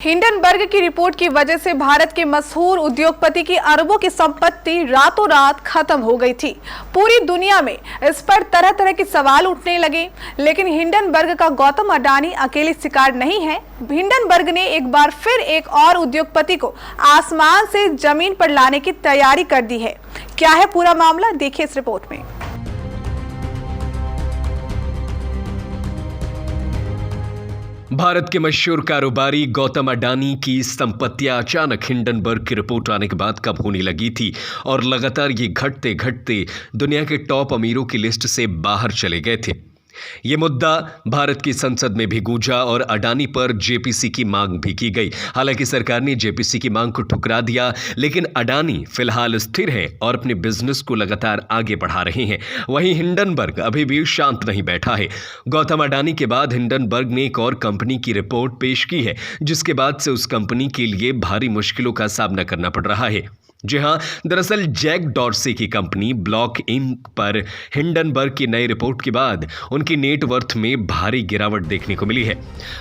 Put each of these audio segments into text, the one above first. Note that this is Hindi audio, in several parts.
हिंडनबर्ग की रिपोर्ट की वजह से भारत के मशहूर उद्योगपति की अरबों की संपत्ति रातों रात खत्म हो गई थी। पूरी दुनिया में इस पर तरह तरह के सवाल उठने लगे, लेकिन हिंडनबर्ग का गौतम अडानी अकेले शिकार नहीं है। हिंडनबर्ग ने एक बार फिर एक और उद्योगपति को आसमान से जमीन पर लाने की तैयारी कर दी है। क्या है पूरा मामला, देखिए इस रिपोर्ट में। भारत के मशहूर कारोबारी गौतम अडानी की संपत्तियां अचानक हिंडनबर्ग की रिपोर्ट आने के बाद कम होने लगी थी और लगातार ये घटते घटते दुनिया के टॉप अमीरों की लिस्ट से बाहर चले गए थे। ये मुद्दा भारत की संसद में भी गूंजा और अडानी पर जेपीसी की मांग भी की गई। हालांकि सरकार ने जेपीसी की मांग को ठुकरा दिया, लेकिन अडानी फिलहाल स्थिर है और अपने बिजनेस को लगातार आगे बढ़ा रहे हैं। वहीं हिंडनबर्ग अभी भी शांत नहीं बैठा है। गौतम अडानी के बाद हिंडनबर्ग ने एक और कंपनी की रिपोर्ट पेश की है, जिसके बाद से उस कंपनी के लिए भारी मुश्किलों का सामना करना पड़ रहा है। जी हां, दरअसल जैक डॉर्सी की कंपनी ब्लॉक इंक पर हिंडनबर्ग की नई रिपोर्ट के बाद उनकी नेटवर्थ में भारी गिरावट देखने को मिली है।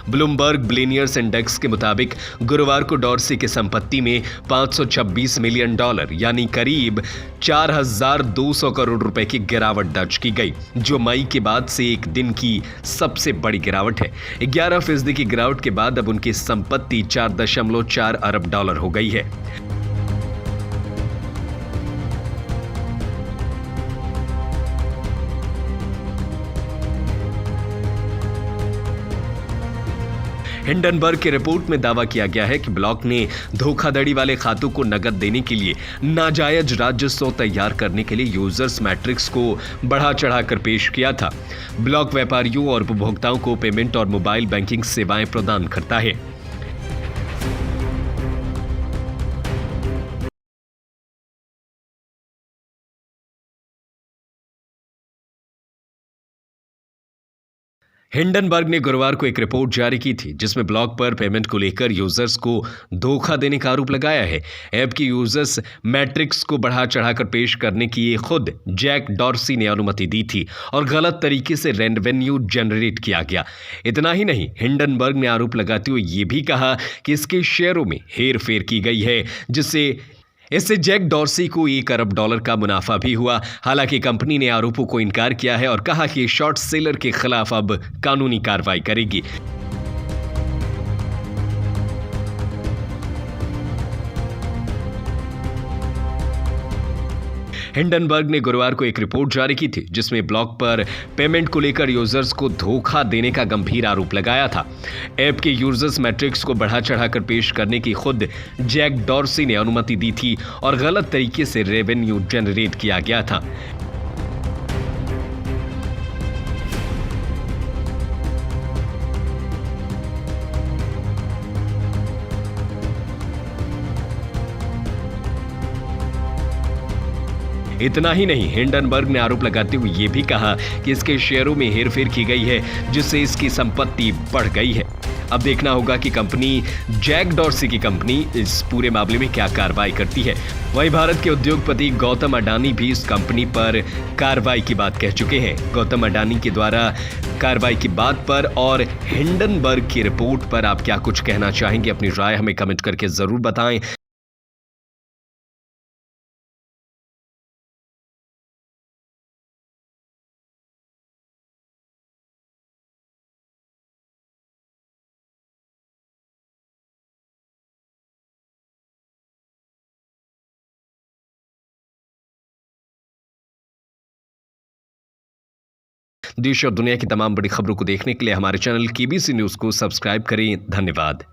ब्लूमबर्ग बिलियनियर्स इंडेक्स के मुताबिक गुरुवार को डॉर्सी की संपत्ति में $526 मिलियन यानी करीब 4,200 करोड़ रुपए की गिरावट दर्ज की गई, जो मई के बाद से एक दिन की सबसे बड़ी गिरावट है। 11% की गिरावट के बाद अब उनकी संपत्ति $4.4 अरब हो गई है। हिंडनबर्ग की रिपोर्ट में दावा किया गया है कि ब्लॉक ने धोखाधड़ी वाले खातों को नकद देने के लिए नाजायज राजस्व तैयार करने के लिए यूजर्स मैट्रिक्स को बढ़ा चढ़ाकर पेश किया था। ब्लॉक व्यापारियों और उपभोक्ताओं को पेमेंट और मोबाइल बैंकिंग सेवाएं प्रदान करता है। हिंडनबर्ग ने गुरुवार को एक रिपोर्ट जारी की थी, जिसमें ब्लॉक पर पेमेंट को लेकर यूजर्स को धोखा देने का आरोप लगाया है। ऐप की यूजर्स मैट्रिक्स को बढ़ा चढ़ाकर पेश करने की खुद जैक डॉर्सी ने अनुमति दी थी और गलत तरीके से रेवेन्यू जनरेट किया गया। इतना ही नहीं, हिंडनबर्ग ने आरोप लगाते हुए ये भी कहा कि इसके शेयरों में हेर फेर की गई है, इससे जैक डॉर्सी को $1 अरब का मुनाफा भी हुआ। हालांकि कंपनी ने आरोपों को इनकार किया है और कहा कि शॉर्ट सेलर के खिलाफ अब कानूनी कार्रवाई करेगी। हिंडनबर्ग ने गुरुवार को एक रिपोर्ट जारी की थी, जिसमें ब्लॉक पर पेमेंट को लेकर यूजर्स को धोखा देने का गंभीर आरोप लगाया था। ऐप के यूजर्स मैट्रिक्स को बढ़ा चढ़ाकर पेश करने की खुद जैक डॉर्सी ने अनुमति दी थी और गलत तरीके से रेवेन्यू जनरेट किया गया था। इतना ही नहीं, हिंडनबर्ग ने आरोप लगाते हुए यह भी कहा कि इसके शेयरों में हेरफेर की गई है, जिससे इसकी संपत्ति बढ़ गई है। अब देखना होगा कि कंपनी जैक डॉर्सी की कंपनी इस पूरे मामले में क्या कार्रवाई करती है। वहीं भारत के उद्योगपति गौतम अडानी भी इस कंपनी पर कार्रवाई की बात कह चुके हैं। गौतम अडानी के द्वारा कार्रवाई की बात पर और हिंडनबर्ग की रिपोर्ट पर आप क्या कुछ कहना चाहेंगे? अपनी राय हमें कमेंट करके जरूर बताएं। देश और दुनिया की तमाम बड़ी खबरों को देखने के लिए हमारे चैनल केबीसी न्यूज़ को सब्सक्राइब करें। धन्यवाद।